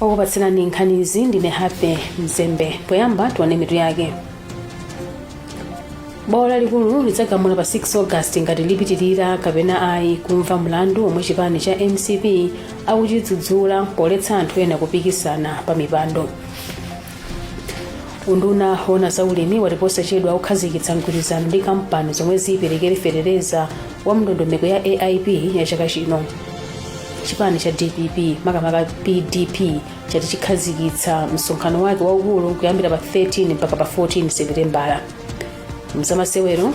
okupatsanani nkhanizi ndine Happy Mzembe. Poyamba tione mitu yake. Bwalo lalikulu lidzagamula pa 6 August ngati lipitirira kapena ayi kumva mlandu omwe chipani cha MCP akuchidzudzula poletsa anthu ena kupikisana pa mipando. Unduna ona zaulimi watiposa chedwa kukhazikitsa mgwirizano ndi kampani zomwe ziperekere fetereza wa ndondomeko ya AIP ya chaka chino. Chipani cha DPP makamaka PDP chati chikhazikitsa msonkhano wake waukulu kuyambira pa 13 mpaka pa 14 Seputembala. Mzamasewero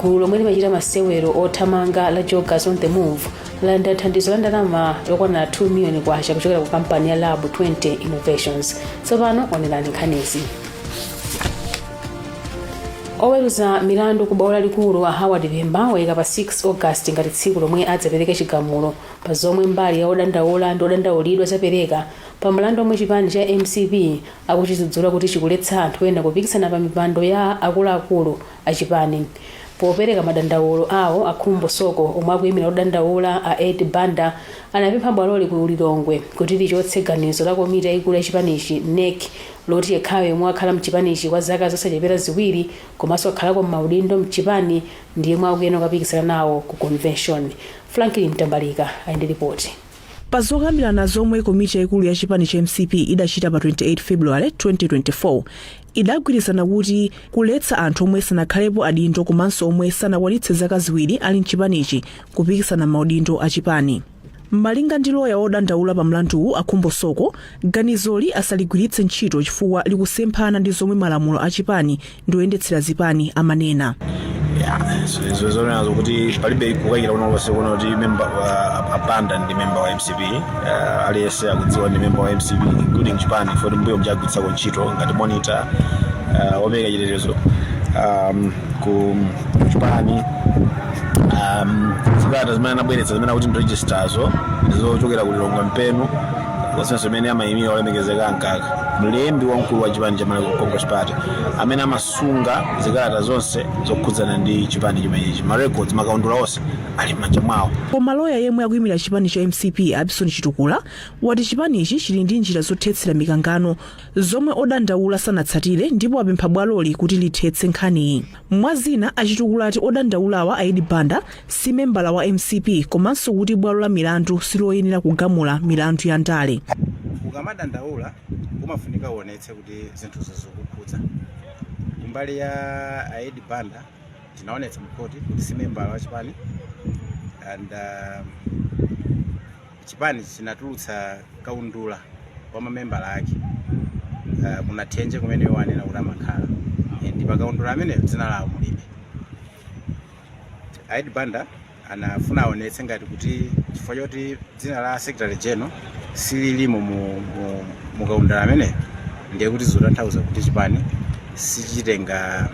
gulu lomwe limachita masewero othamanga la Joggers on the Move landa thandizo la ndalama yokwana 2 million kwacha kuchokera ku kampani ya Lab 20 Innovations. Tsopano onelani nkhanizi. Oweruza milandu ku bwalo lalikulu wa Howard Bemba wayika pa 6 August ngati tsiku lomwe adzapereke chigamulo pa zomwe mbali ya odandaula ndi odandaulidwa zapereka pa mlandu omwe chipani cha MCP akuchidzudzula kuti chikuletsa anthu ena kupikisana pa mipando ya akuluakulu a chipani. Popereka madandaulo awo akhumbo soko omwe akuyimira odandaula a Ed Banda anapempha bwaloli ku Lilongwe kuti lichotse ganizo la komiti yaikulu ya chipanichi NEC loti yekhayo yomwe akhala mchipanichi kwa zaka zosachepera ziwiri komanso akhalako m'maudindo mchipani ndi yemwe akuyena kukapikisana nawo ku convention. Franklin Mtambalika ali ndi ripoti. Pazokambirana zomwe komiti yaikulu ya chipani cha MCP idachita pa 28 February 2024 idagwirizana kuti kuletsa anthu omwe sanakhalepo adindo komanso omwe sanakwanitse zaka ziwiri ali mchipanichi kupikisana maudindo a chipani. Malinga ndi loya odandaula pa mlanduwu akhumbo soko, ganizoli asaligwiritse ntchito chifukwa likusemphana ndi zomwe malamulo a chipani ndi oyendetsera zipani amanena. Zonazo kuti palibe kukayira kunonse kuno kuti member Banda ndi member wa MCP aliyese akudziwa ndi member wa MCP including chipani for mbuyo mjagwitsa ku ntchito ngati monitor wapeka chitetezo ku chipani zikata zimene anabweretsa zimene akuti registerzo ndizochokera ku Lilongwe mpenu kosenso imene amayimira olemekezeka mkaka mlembi wamkulu wa chipani cha Malawi Congress Party amene amasunga zikata zonse zokhudzana ndi chipani chimenechi. Ma records makaundula onse ali m'manja mwawo. Koma loya yemwe akuyimira chipani cha MCP Abison Chitukula wati chipanichi chili ndi njira zothetsera mikangano zomwe odandaula sanatsatire ndipo apempha bwaloli kuti lithetse nkhaniyi. Mwazina achitukula ati odandaulawa a Ed Banda si membala wa MCP komanso kuti bwalo la milandu siloyenera kugamula milandu ya ndale. Ukamadandaula kumafunika uonetse kuti zinthu zizokukhudza. Kumbali ya Ed Banda tinaonetsa mkoti kuti si membala wa chipani and chipani chinatulutsa kaundula wa mamembala ake kuna Thenje kumene wanena kuti amakhala ndi pakaundula amene dzina lawo mulibe. Ed Banda anafuna aonetse ngati kuti chifukwa choti dzina la Secretary General sililimo mu kaundula amene ndiye kuti zotanthauza kuti chipani sichitenga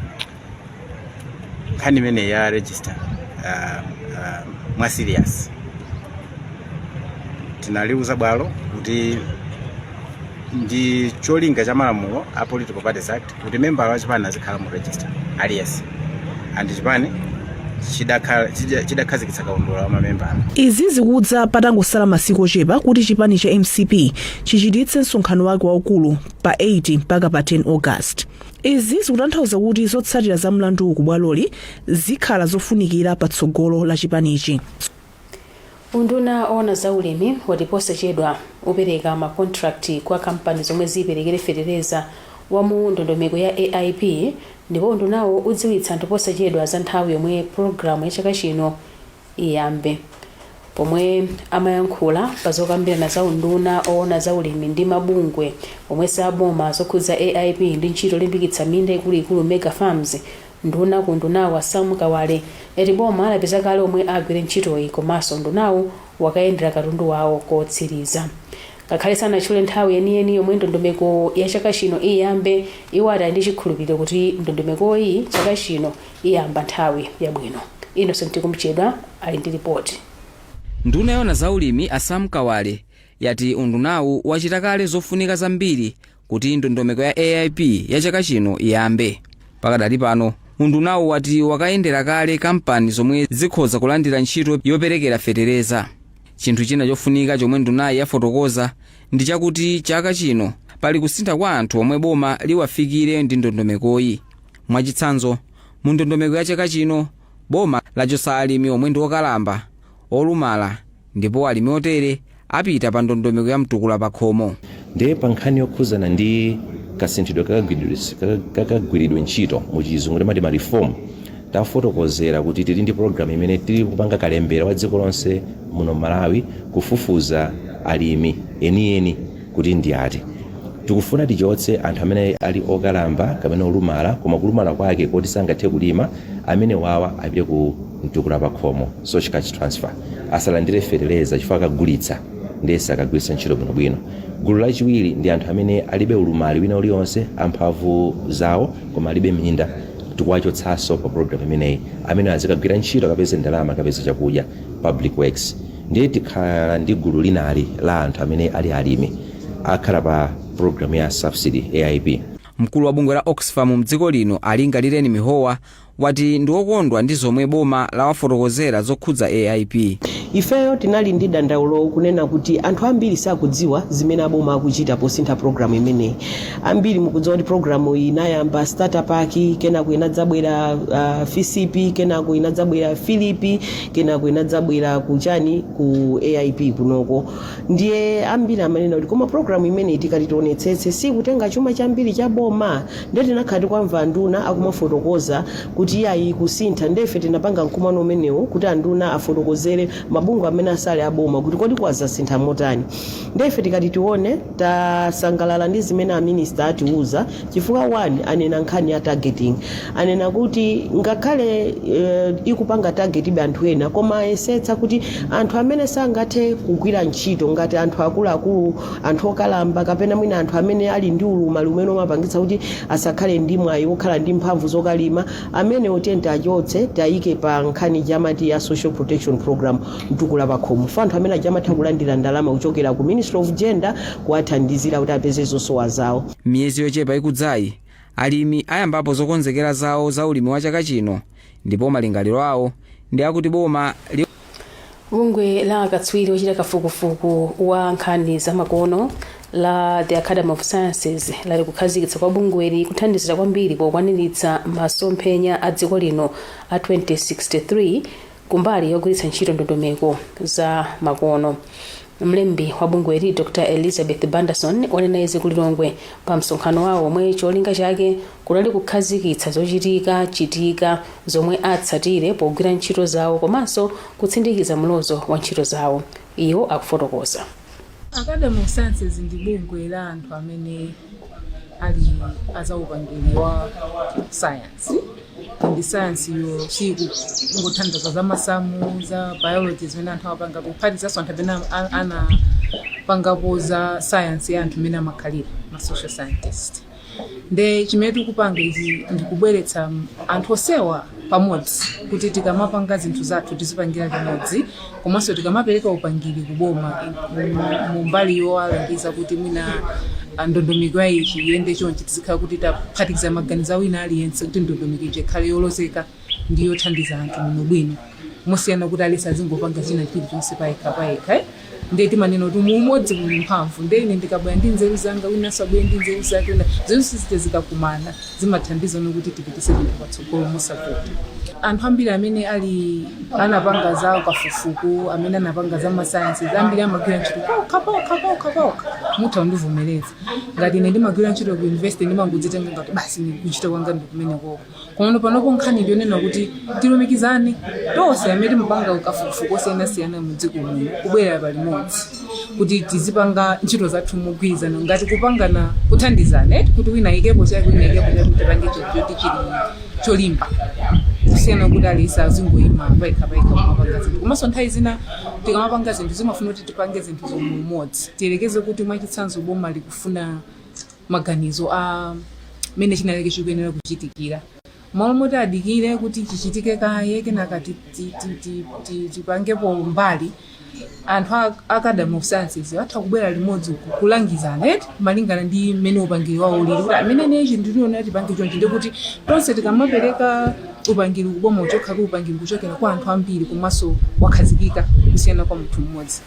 nkhani imene ya register mwa serious. Tinaliuza bwalo kuti ndi cholinga cha malamulo a Political Parties Act kuti member wa chipani azikhala mu register aliyense and chipani chidakhazikitsa kaundula wa mamembala. Izi zikudza patangosala masiku ochepa kuti chipani cha MCP chichititse msonkhano wake waukulu pa 8 mpaka pa 10 August. Izi zikutanthauza kuti zotsatira za mlandu ku bwaloli zikhala zofunikira patsogolo la chipanichi. Unduna ona zaulimi watiposa chedwa upereka ma contract kwa kampani zomwe ziperekere fetereza wa mu ndondomeko ya AIP ndipo undunawo udziwitsa anthu posa chedwa za nthawi yomwe programu ya chaka chino iyambe. Pomwe amayankhula pazokambirana za unduna ona zaulimi ndi mabungwe omwe saboma zokhudza AIP ndi ntchito limbikitsa minda ikuluikulu mega farms, nduna ku undunawo Sam Kawale eti boma alapeza kale omwe agwire ntchitoyi komanso undunawo wakayendera katundu wawo kotsiriza. Ngakhale sanatchule nthawi yeniyeni yomwe ndondomeko ya chaka chino iyambe, iwo ali ndi chikhulupiriro kuti ndondomekoyi chaka chino iyamba nthawi yabwino. Innocent Kumchedwa ali ndi ripoti. Nduna yona zaulimi a Sam Kawale yati undunawu wachita kale zofunika zambiri kuti ndondomeko ya AIP ya chaka chino iyambe. Pakadali pano undunawu wati wakayendera kale kampani zomwe zikhoza kulandira ntchito yoperekera fetereza. chinthu china chofunika chomwe ndunayi yafotokoza ndi chakuti chaka chino pali kusintha kwa anthu omwe boma liwafikire ndi ndondomekoyi. Mwachitsanzo, mu ndondomeko ya chaka chino boma lachotsa alimi omwe ndi okalamba, olumala ndipo alimi otere apita pa ndondomeko ya mtukula pa khomo. Ndiye pa nkhani yokhuzana ndi kasinthidwe kakagwiridwe ntchito mu chizungu timati ma reform, tafotokozera kuti tili ndi program imene tili kupanga kalembera wa dziko lonse muno Malawi kufufuza alimi enieni kuti ndi ati. Tikufuna tichotse anthu amene ali okalamba kapena olumala, koma kulumala kwake kuti sangathe kulima, amene wawa apite ku mtukula pa khomo, social cash transfer, asalandire fertilizer chifukwa akagulitsa ndese akagwiritsa ntchito bwinobwino. Gulu lachiwiri ndi anthu amene alibe ulumali wina uliwonse, amphamvu zawo koma alibe minda, tikuwachotsanso pa program imeneyi, amene azikagwira ntchito akapeze ndalama akapeze chakudya, public works. Ndiye tikhala ndi gulu linali la anthu amene ali alimi akhala pa program ya subsidy AIP. Mkulu wa bungwe la Oxfam mdziko lino Alingalireni Mihowa wati ndi okondwa ndi zomwe boma lawafotokozera zokhudza AIP. Ifeyo tinali ndi dandaulo kunena kuti anthu ambiri sakudziwa zimene aboma akuchita posintha program imeneyi. Ambiri mukudziwa kuti program iyi inayamba starter pack, kenako inadzabwera FCP, kenako inadzabwera Philip, kenako inadzabwera kuchani ku AIP kunoko. Ndiye ambiri amanena kuti koma program imeneyi tikati tionetsetse si kutenga chuma chambiri cha boma. Ndiye tinakhala kwamva nduna akumafotokoza kuti yayi kusintha, ndefe tinapanga mkumano umenewu kuti anduna afotokozere mabungwe amene asale aboma kuti kodi kwazasintha motani. Ndefe tikati tione tasangalala ndi zimene a minister atiuza, chifukwa 1 anena nkhani ya targeting. Anena kuti ngakhale ikupanga target ibe anthu ena, koma esetsa kuti anthu amene sangathe kugwira ntchito ngati anthu akuluakulu, anthu okalamba kapena mwina anthu amene ali ndi ulumali umene umapangitsa kuti asakhale ndi mwayi wokhala ndi mphamvu zokalima, amene otenta achotse tayike pa nkhani jamati ya social protection program mtukula pa khomo. Anthu amene ajamatha kulandira ndalama kuchokera ku Ministry of Gender kuwathandizira kuti apeze zosowa zawo. Miyezi yochepa ikudzayi alimi ayambapo zokonzekera zawo za ulimi wa chaka chino, ndipo malingaliro awo ndi akuti boma bungwe la akatswiri ochita kafukufuku wa nkhani zamakono la the Academy of Sciences lali kukhazikitsa kwa bungweli kuthandizira kwambiri pokwaniritsa masomphenya a dziko lino a 2063 kumbali yogwiritsa ntchito ndondomeko za makono. Mlembi wa bungweli Dr. Elizabeth Banderson wanena izi kulilongwe pa msonkhano wawo omwe cholinga chake kunali kukhazikitsa zochitika zomwe atsatire pogwira ntchito zawo komanso kutsindikiza mlozo wa ntchito zawo. Iwo akufotokoza. Academy of Sciences ndi bungwe la anthu amene ali azaupangiri wa science. Ndi science yo siku ngothandaza za masamu za biology zimene anthu apanga kuphatizaso anthu amene ana pangapo za science ya anthu amene amakhalira ma social scientist. Nde chimene tikupanga izi ndikubweretsa anthu osewa pamodzi kuti tikamapanga zinthu zathu tizipangira limodzi, komanso tikamapereka upangiri kuboma mu mbali yowalangiza kuti mwina ndondomeko yayichi iyende chonchi tizikhala kuti taphatikiza maganizo wina aliyense kuti ndondomeko ije ikhale yolozeka ndi yothandiza anthu muno bwino mosiyana kuti alesi azingopanga china chilichonse payekha. Ndiye timanena kuti muumodzi muli mphamvu. Ndiye ine ndikabwera ndi nzeru zanga winanso abwere ndi nzeru zake, zonse zikakumana zimathandiza nokuti tipitise zinthu patsogolo mosavuta. Anthu ambiri amene anapanga zawo kafukufuku, amene anapanga za masayansi ambiri amagwira ntchito okha mutha undivomereza. Ngati ine ndimagwira ntchito ku university ndimangodzitenga ngati basi ndikuchita kwanga ndikumeneko. Komano panopo nkhani ndionena kuti tilumikizane tonse amene timapanga kafukufuku osiyanasiyana mu dziko muno kubwera palimodzi kuti tizipanga ntchito zathu mogwirizana, ngati kupangana kuthandizana kuti wina ikepo chake wina ikepo chake kuti pange choti chili cholimba kusiyana kuti alisa azingoyima payekha mumapanga zinthu. Komanso nthawi zina tikamapanga zinthu zimafuna kuti tipange zinthu zomumodzi, tiyelekeze kuti mwachitsanzo boma likufuna maganizo a mene chinaleke chikuyenera kuchitikira. Malo moti adikire kuti chichitike kaye kenaka tipangepo mbali. Anthu Academy of Sciences atha kubwera limodzi kulangizana malingana ndi mmene upangiri wawo ulili kuti amene nechi ndiliona tipange chonchi, ndikuti tonse tikamapereka upangiri kuboma uchokha ku upangiri kuchokera kwa anthu ambiri komanso wakhazikika kusiyana kwa munthu mmodzi.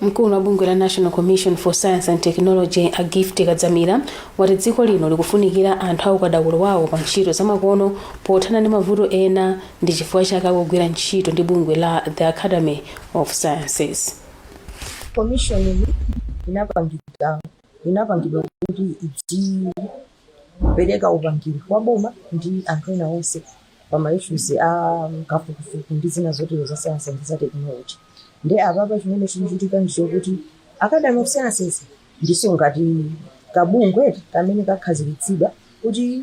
Mkulu wa bungwe la National Commission for Science and Technology a Gift Kadzamira wati dziko lino likufunikira anthu aukadaulo wawo pa ntchito zamakono pothana ndi mavuto ena ndi chifukwa chake akugwira ntchito ndi bungwe la The Academy of Sciences. Commission inapangidwa kuti idzipereka upangiri kwa boma ndi anthu ena onse pa maissues a kafukufuku ndi zina zotero za science and za technology. Ndi apapa chimene chikuchitika ndichokuti Academy of Sciences ndiso ngati kabungwe kamene kakhazikitsidwa kuti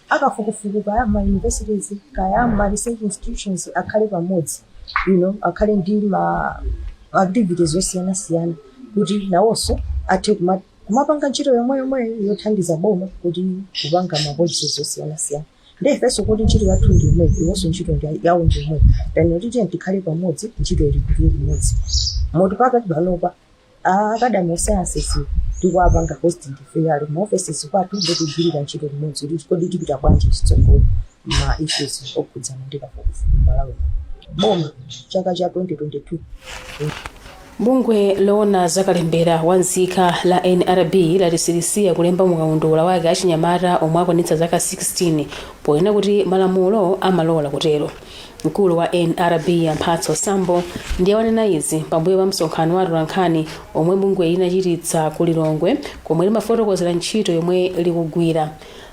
akafukufuku kayama universities kayama research institutions akhale pamodzi, akhale ndi ma activities zosiyana kuti nawonso athe kumapanga ntchito yomwe yothandiza boma kuti kupanga mapolicies zosiyana. Ndefeso kuti ntchito yathu ndi imwe iwonso ntchito yawo ndi imwe tani kuti tikhale pamodzi ntchito ili kuti imodzi moti pakati panopa Academy of Sciences tikuapanga hosting fair ma offices kwathu ndikugwirira ntchito limodzi kuti kodi tipita bwanji chitsogolo ma issues okhudzana ndi kafukufuku Malawi. Boma chaka cha 2022 Bungwe loona zakalembera wanzika la NRB latisilisiya kulemba mukaundula wake achinyamata omwe akwanitsa zaka 16 poyena kuti malamulo amalola kutero. Mkulu wa NRB Mphatso Sambo ndiye wanena izi pambuyo pa msonkhano wa atolankhani omwe bungwe linachititsa ku Lilongwe komwe limafotokozera ntchito yomwe likugwira.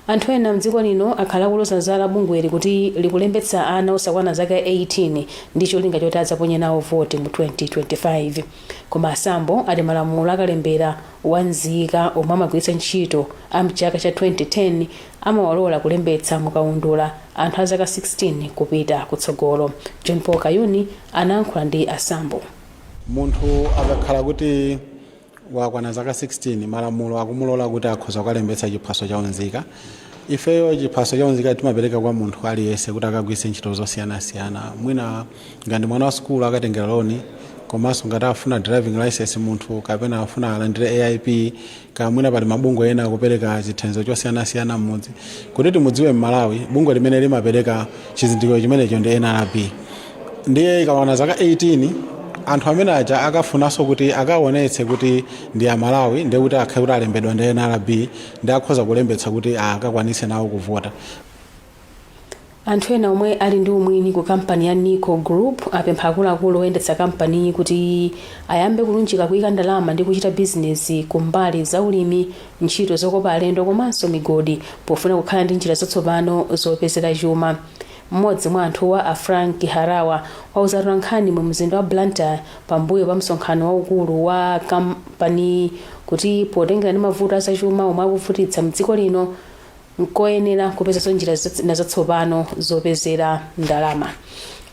Anthu ena mdziko lino akhala kuloza zala bungweli kuti likulembetsa ana osakwana zaka 18 ndi cholinga choti adzaponye nawo voti mu 2025. Koma Sambo ati malamulo akalembera wanzika omwe amagwiritsa ntchito amchaka cha 2010 amawalola kulembetsa mukaundula anthu a zaka 16 kupita kutsogolo. John Paul Kayuni anayankhula ndi Asambo. Munthu akakhala kuti wakwana zaka 16 malamulo akumulola kuti akhoza kulembetsa chiphaso cha unzika. Ifeyo chiphaso cha unzika timapereka kwa munthu aliyense kuti akagwiritse ntchito zosiyana. Mwina ngati mwana wa skulu akatengera loni komanso ngati afuna driving license munthu kapena afuna alandire AIP kamwina pali mabungwe ena akupereka chithandizo chosiyana mmudzi kuti timudziwe m'Malawi bungwe limene limapereka chizindikiro chimenecho ndi NRB. Ndiye ikawana zaka 18 anthu amene aja akafunanso kuti akaonetse kuti ndi a Malawi ndi kuti akhale kuti alembedwa ndi NRB ndi akhoza kulembetsa kuti akakwanise nawo kuvota. Anthu ena omwe ali ndi umwini ku kampani ya Nico Group apempha akuluakulu oyendetsa kampani kuti ayambe kulunjika kuyika ndalama ndi kuchita bizinesi kumbali za ulimi, ntchito zokopa alendo komanso migodi pofuna kukhala ndi njira zatsopano zopezera chuma. Mmodzi mwa anthuwa a Frank Harawa wauza atolankhani mu mzinda wa Blantyre pambuyo pa msonkhano waukulu wa kampani kuti potengera ndi mavuto azachuma omwe akuvutitsa mdziko lino nkoyenera kupezanso njira zatsopano zopezera ndalama.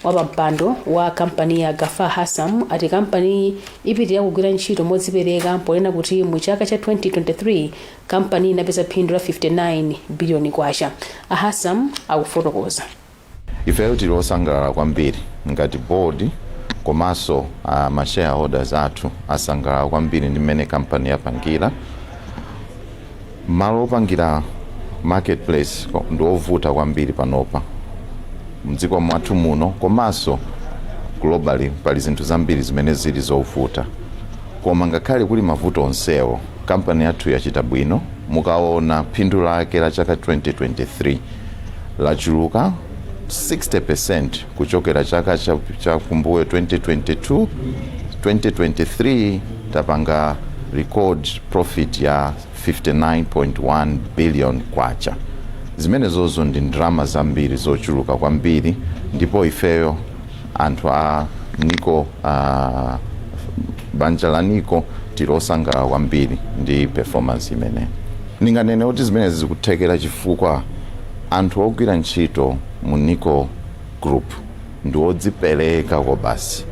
Wapampando wa kampani ya Gafar Hassam ati kampani ipitirira kugwira ntchito modzipereka ponena kuti mu chaka cha 2023 kampani inapeza phindu la 59 biliyoni kwacha. A Hassam akufotokoza. Ifeyo tili osangalala kwambiri ngati board komanso ma shareholders athu asangalala kwambiri ndi mmene kampani yapangira. Malo opangira marketplace ndi ovuta kwambiri panopa mdziko mwathu muno komanso globally pali zinthu zambiri zimene zili zovuta. Koma ngakhale kuli mavuto onsewo kampani yathu yachita bwino. Mukaona phindu lake la chaka 2023 lachuluka 60% kuchokera chaka cha kumbuyo 2022. 2023 tapanga record profit ya 59.1 billion kwacha. Zimene zozo ndi ndalama zambiri zochuluka kwambiri ndipo ifeyo anthu a Nico banja la Nico tilosangalala kwambiri ndi performance imene. Ninganene kuti zimene zikuthekera chifukwa anthu ogwira ntchito mu Nico Group ndi odzipereka kwa basi.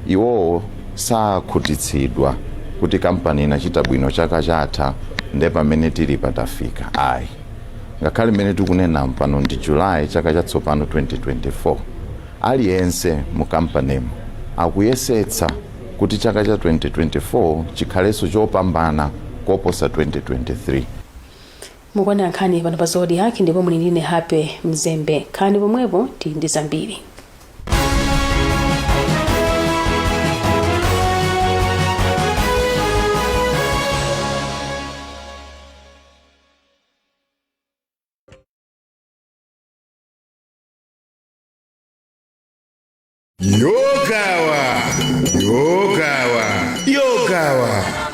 Iwo sakhutitsidwa kuti kampani inachita bwino chaka chatha ndi pamene tili patafika. Ayi. Ngakhale mmene tikunena pano ndi July chaka chatsopano 2024. Aliyense mu kampani akuyesetsa kuti chaka cha 2024 chikhalenso chopambana koposa 2023. Mukwana nkhani pano pa Zodiac ndipo muli ndine Happy Mzembe. Khani pomwepo tili ndi zambiri. yogawa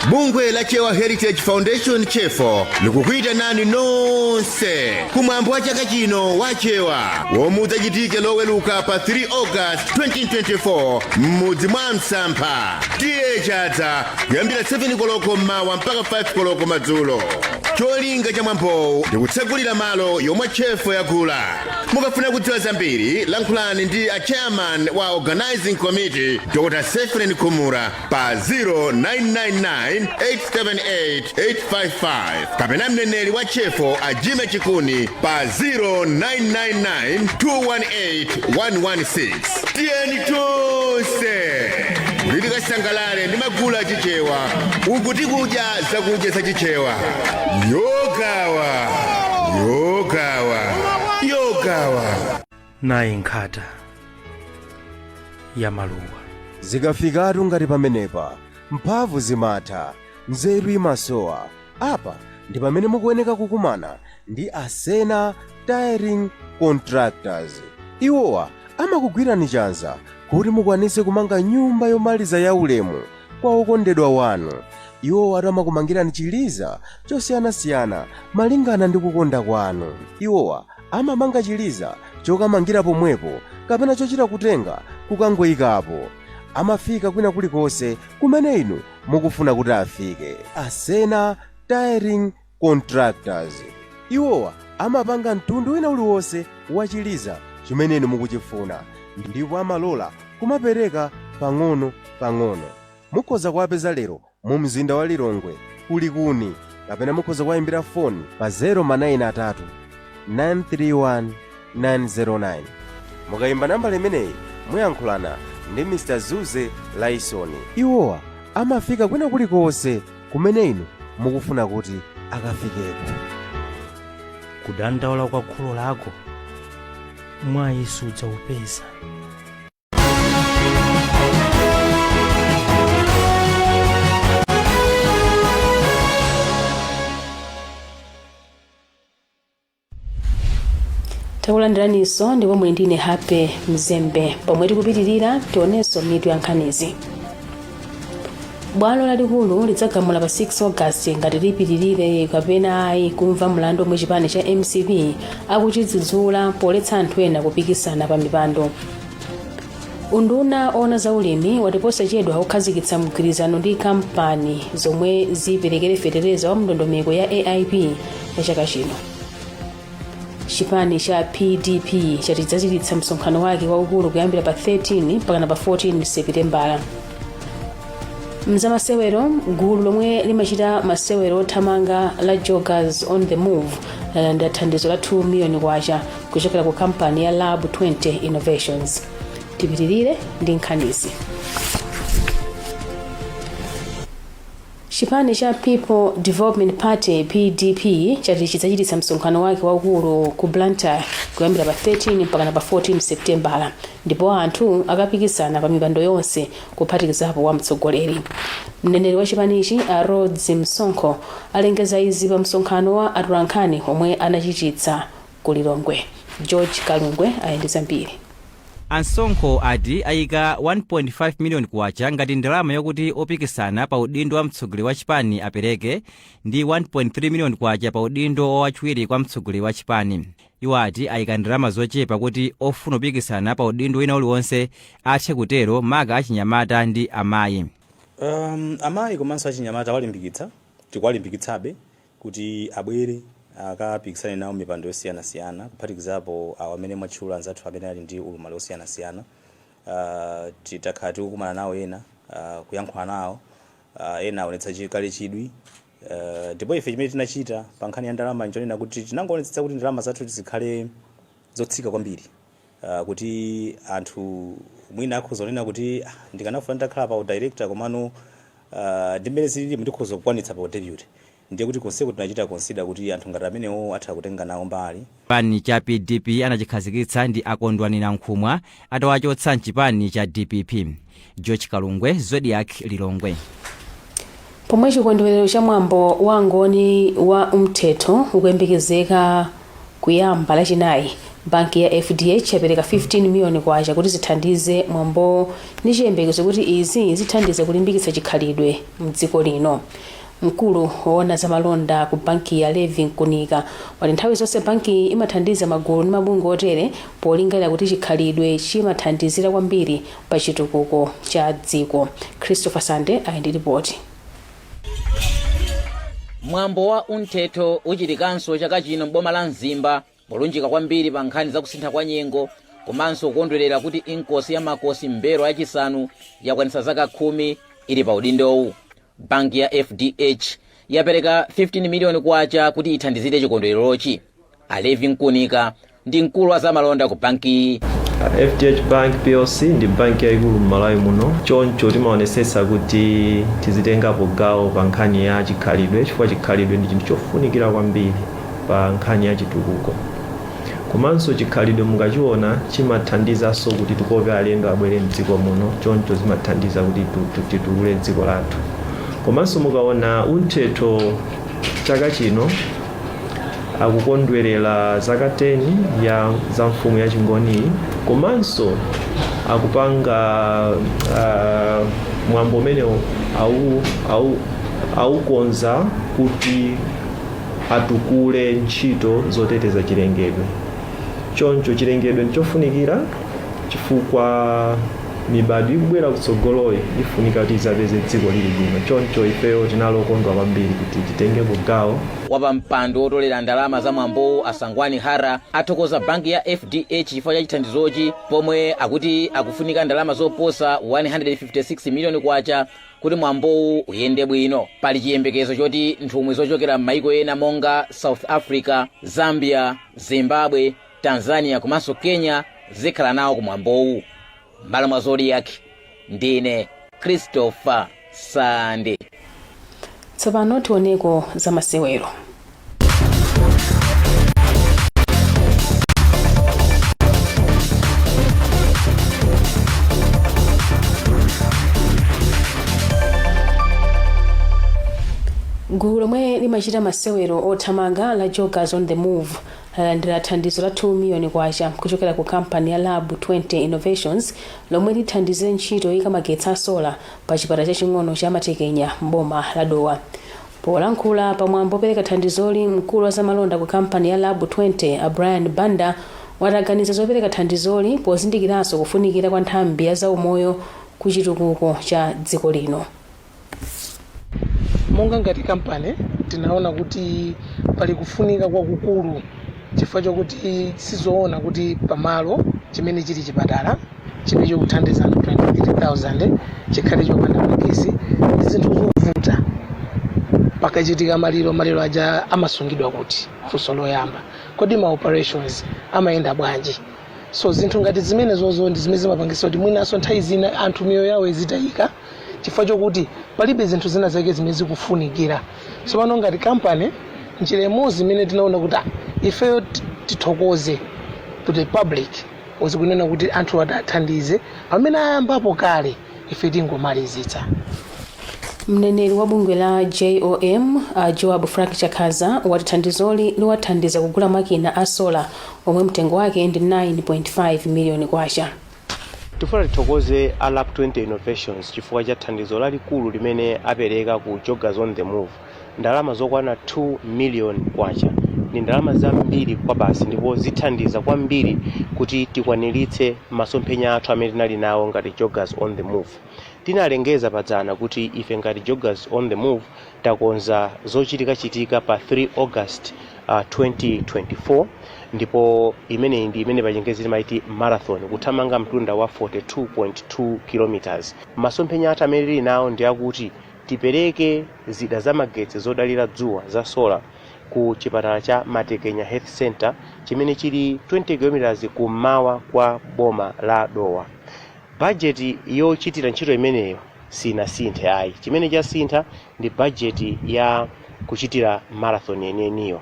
bungwe la Chewa Heritage Foundation chefo likukuita nani nonse kumwambo wa chaka chino wa Chewa womudzachitika loweluka pa 3 August 2024 m'mudzi mwa Msampha tiye chadza kuyambira 7 koloko mmawa mpaka 5 koloko madzulo. Cholinga cha mwambowu ndikutsegulira malo yomwe chefo yagula. Mukafuna kudziwa zambiri lankhulani ndi a chairman wa organizing committee Dr. Sefren Kumura pa 0999878855 kapena mneneri wa chefo a Jime Chikuni pa 0999218116. Tiyeni tonse kuti tikasangalale ndi magulu achichewa uku tikudya zakudya zachichewa. yogawa nayi nkhata ya maluwa zikafikatu ngati pamenepa mphamvu zimatha nzeru imasowa. Apa ndi pamene mukuyeneka kukumana ndi Asena Tiring Contractors. Iwowa amakugwirani chanza kuti mukwanise kumanga nyumba yomaliza yaulemu kwa okondedwa wanu. Iwowa amakumangirani chiliza chosiyanasiyana malingana ndi kukonda kwanu. Iwowa amamanga chiliza chokamangira pomwepo kapena chochita kutenga kukangoyikapo. Amafika kwina kulikonse kumene inu mukufuna kuti afike. Asena Tiring Contractors. Iwowa amapanga mtundu wina uliwonse wa chiliza chimene inu mukuchifuna ndipo amalola kumapereka pang'ono. Mukhoza kuwapeza lero mu mzinda wa Lilongwe kulikuni kapena mukhoza kuwayimbira foni pa 093 931 909. Mukayimba namba limeneyi muyankhulana ndi Mr. Zuze Laisoni. Iwowa amafika kwina kulikonse kumene inu mukufuna kuti akafikeko. kudandaula kwa kholo lako mwa Yesu udzaupeza. takulandiraniso ndipo muli ndine Happy Mzembe. Pomwe tikupitirira tionenso mitu ya nkhanizi. Bwalo lalikulu lidzagamula pa 6 August ngati lipitirire kapena ayi kumva mlandu omwe chipani cha MCP akuchidzudzula poletsa anthu ena kupikisana pa mipando. Unduna ona zaulimi watiposachedwa kukhazikitsa mgwirizano ndi kampani zomwe ziperekere fetereza wa ndondomeko ya AIP ya chaka chino. Chipani cha PDP chatidzachititsa msonkhano wake waukulu kuyambira pa 13 mpaka pa 14 Seputembala. Mzamasewero gulu lomwe limachita masewero othamanga la Joggers on the Move lalandira thandizo la 2 million kwacha kuchokera ku kampani ya Lab 20 Innovations. Tipitirire ndi nkhanizi. Chipani cha People Development Party PDP chatidzachititsa msonkhano wake waukulu ku Blantyre kuyambira pa 13 mpaka pa 14 Seputembala ndipo anthu akapikisana pa mipando yonse kuphatikizapo wa mtsogoleri. Mneneri wa chipanichi a Rhodes Msonkho alengeza izi pa msonkhano wa atolankhani omwe anachititsa ku Lilongwe. George Kalungwe ayendeza mbiri. Msonkho ati ayika 1.5 million kwacha ngati ndalama yokuti opikisana pa udindo wa mtsogoleri wa chipani apereke ndi 1.3 million kwacha pa udindo wachiwiri kwa mtsogoleri wa chipani. Iwo ati ayika ndalama zochepa kuti ofuna opikisana pa udindo wina uliwonse athe kutero maka achinyamata ndi amayi. Amayi komanso achinyamata walimbikitsa tikuwalimbikitsabe kuti abwere akapikisane nawo mipando yosiyanasiyana kuphatikizapo amene mwatchula anzathu amene ali ndi ulumali osiyanasiyana. Titakhala tikukumana nawo ena kuyankhula nawo ena aonetsa chikale chidwi ndipo ife chimene tinachita pa nkhani ya ndalama njonena kuti tinangoonetsetsa kuti ndalama zathu zikhale zotsika kwambiri kuti anthu mwina akhoza kunena kuti ndikanafuna ndakhala pa director komano ndi mmene zilili ndikhoza kukwanitsa pa deputy. Ndiye kuti konseko tunachita consider kuti anthu ngati amenewo atha kutenga nawo mbali. Chipani cha PDP anachikhazikitsa ndi akondwanira nkhumwa atawachotsa mchipani cha DPP. George Kalungwe, Zodiac, Lilongwe. Pomwe chikondwerero cha mwambo wa ngoni wa umthetho ukuyembekezeka kuyamba lachinayi banki ya FDH yapereka 15 miliyoni kwacha kuti zithandize mwambo ndi chiyembekezo kuti izi zithandize kulimbikitsa chikhalidwe mdziko lino. Mkulu woona za malonda ku banki ya Levi Nkunika wati nthawi zonse banki imathandiza magulu ndi mabungwe otere polingalira kuti chikhalidwe chimathandizira kwambiri pa chitukuko cha dziko. Christopher Sande ali ndi ripoti. Mwambo wa unthetho uchitikanso chaka chino m'boma la Mzimba polunjika kwambiri pa nkhani za kusintha kwa nyengo komanso kukondwerera kuti inkosi ya makosi mbero yachisanu yakwanitsa zaka 10 ili pa udindowu. Banki ya FDH yapereka 15 miliyoni kwacha kuti ithandizire chikondwererochi. Alevi Nkunika ndi mkulu wa zamalonda ku banki. FDH Bank PLC ndi banki yaikulu m'Malawi muno, choncho timaonetsetsa kuti tizitengapo gawo pa nkhani ya chikhalidwe chifukwa chikhalidwe ndi chinthu chofunikira kwambiri pa nkhani ya chitukuko. Komanso chikhalidwe mukachiona chimathandizanso kuti tikope alendo abwere mdziko muno, choncho zimathandiza kuti titukule dziko lathu. Komanso mukaona unthetho chaka chino akukondwerera zaka 10 ya za mfumu ya Chingoni, komanso akupanga mwambo umenewo aukonza kuti atukule ntchito zoteteza chilengedwe. Choncho chilengedwe ndichofunikira chifukwa mibado ikubwera kutsogoloyi ifunika kuti izapeze dziko lili bwino. Choncho ifeyo tinalokondwa kwambiri kuti titengepo gawo. Wapampando wotolera ndalama za mwambo Asangwani Hara athokoza banki ya FDH chifukwa cha chithandizochi pomwe akuti akufunika ndalama zoposa 156 miliyoni kwacha kuti mwambowu uyende bwino. Pali chiyembekezo choti nthumwi zochokera m'mayiko ena monga South Africa, Zambia, Zimbabwe, Tanzania komanso Kenya zikhala nawo ku mwambowu. Mbali mwa Zodiac ndine Christopher Sande. Tsopano tioneko za masewero. Gulu lomwe limachita masewero othamanga la Joggers on the Move lalandira thandizo la 2 miliyoni kwacha kuchokera ku kampani ya Lab 20 Innovations lomwe lithandizire ntchito yoyika magetsi a sola pa chipata chaching'ono cha Matekenya m'boma la Dowa. Polankhula pamwambo opereka thandizoli, mkulu wa zamalonda ku kampani ya Lab 20 Brian Banda wataganiza zopereka thandizoli pozindikiranso kufunikira kwa nthambi ya zaumoyo ku chitukuko cha dziko lino. Monga ngati kampani tinaona kuti pali kufunika kwakukulu chifukwa chokuti sizoona kuti pamalo chimene chili chipatala chimene chikuthandiza 23,000 chikhale chopanda magesi ndi zinthu zovuta pakachitika maliro aja amasungidwa kuti funso loyamba kodi ma operations amayenda bwanji. So zinthu ngati zimene zozo ndi zimene zimapangisa kuti mwinaso nthawi zina anthu miyoyo yawo izitayika chifukwa chokuti palibe zinthu zina zake zimene zikufunikira. So pano ngati kampani njira imodzi zimene tinaona kuti ifeyo tithokoze to the public ozikunena kuti anthu atathandize pamene ayambapo kale ife tingomalizitsa. Mneneri wa bungwe la JOM Joab Frank Chakaza wati thandizoli liwathandiza kugula makina a sola omwe mtengo wake ndi 9.5 miliyoni kwacha. Tifuna tithokoze a Lab 20 Innovations chifukwa cha thandizo lalikulu limene apereka ku Joggers on the Move. Ndalama zokwana 2 miliyoni kwacha ni ndalama zambiri kwa basi, ndipo zithandiza kwambiri kuti tikwaniritse masomphenya athu amene tinali nawo ngati Joggers on the Move. Tinalengeza padzana kuti ife ngati Joggers on the Move takonza zochitika pa 3 August 2024 ndipo imene ndi imene pachingezi timaiti marathon kuthamanga mtunda wa 42.2 kilometers. Masomphenya athu amene tili nawo ndi akuti tipereke zida za magetsi zodalira dzuwa za sola ku chipatala cha Matekenya Health Center chimene chili 20 kilometers kummawa kwa boma la Dowa. Budget yochitira ntchito imeneyo sinasinthe ayi. Chimene chasintha ndi budget ya kuchitira marathon yeniyeniyo.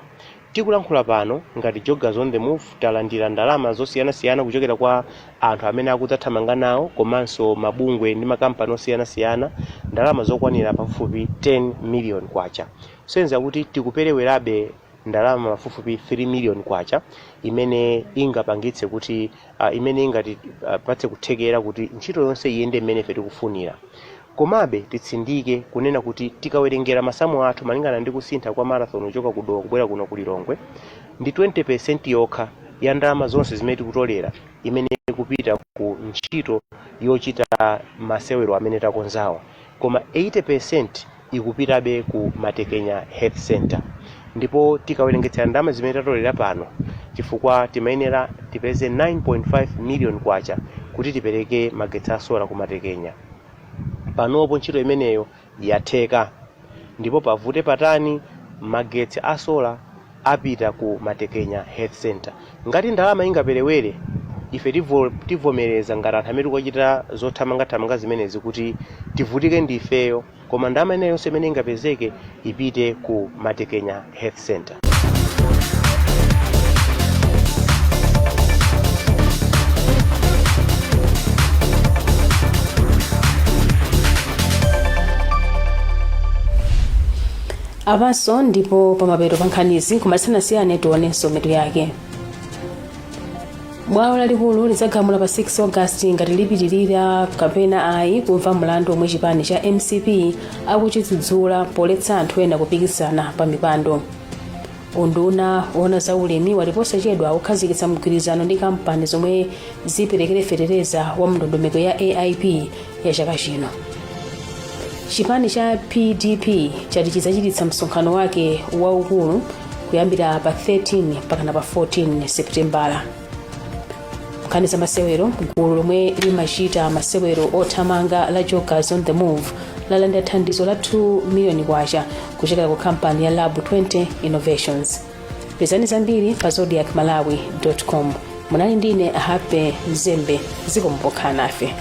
Tikulankhula pano ngati Joggers on the Move talandira ndalama zosiyanasiyana kuchokera kwa anthu amene akudzathamanga nawo komanso mabungwe ndi makampani osiyanasiyana, ndalama zokwanira pafupi 10 miliyoni kwacha. Senza kuti tikuperewerabe ndalama mafupifupi 3 million kwacha imene ingapangitse kuti imene ingatipatse kuthekera kuti ntchito yonse iyende mmene ife tikufunira. Komabe titsindike kunena kuti tikawerengera masamu athu malingana ndi kusintha kwa marathon uchoka kudowa kubwera kuno ku Lilongwe ndi 20% yokha ya ndalama zonse zimene tikutolera imene kupita ku ntchito yochita masewero amene takonzawa, koma 80% ikupitabe ku Matekenya Health Center. Ndipo tikawerengetsa ndalama zimene tatolera pano chifukwa timayenera tipeze 9.5 million kwacha kuti tipereke magetsi a sola ku Matekenya. Panopo ntchito imeneyo yatheka, ndipo pavute patani magetsi a sola apita ku Matekenya Health Center. Ngati ndalama ingaperewere ife tivomereza ngati anthu amene tikuchita zothamangathamanga zimenezi kuti tivutike ndifeyo, koma ndalama ineyo yonse imene ingapezeke ipite ku Matekenya Health Center. Avanso ndipo pamapeto pa nkhanizi kumasiyanasiyana tionenso mitu yake. Bwalo lalikulu lidzagamula pa 6 August ngati lipitirira kapena ayi kumva mlandu omwe chipani cha MCP akuchidzudzula poletsa anthu ena kupikisana pa mipando. Unduna woona za ulimi waliposachedwa kukhazikitsa mgwirizano ndi kampani zomwe ziperekere fetereza wa ndondomeko ya AIP ya chaka chino. Chipani cha PDP chati chidzachititsa msonkhano wake waukulu kuyambira pa 13 mpaka pa 14 Seputembala. Nkhani za masewero, gulu lomwe limachita masewero othamanga la Joggers on the Move lalandira thandizo la 2 million kwacha kuchokera ku kampani ya Lab 20 Innovations. Pezani zambiri pa zodiacmalawi.com. Munali ndine Happy Nzembe, zikomo pokhala nafe.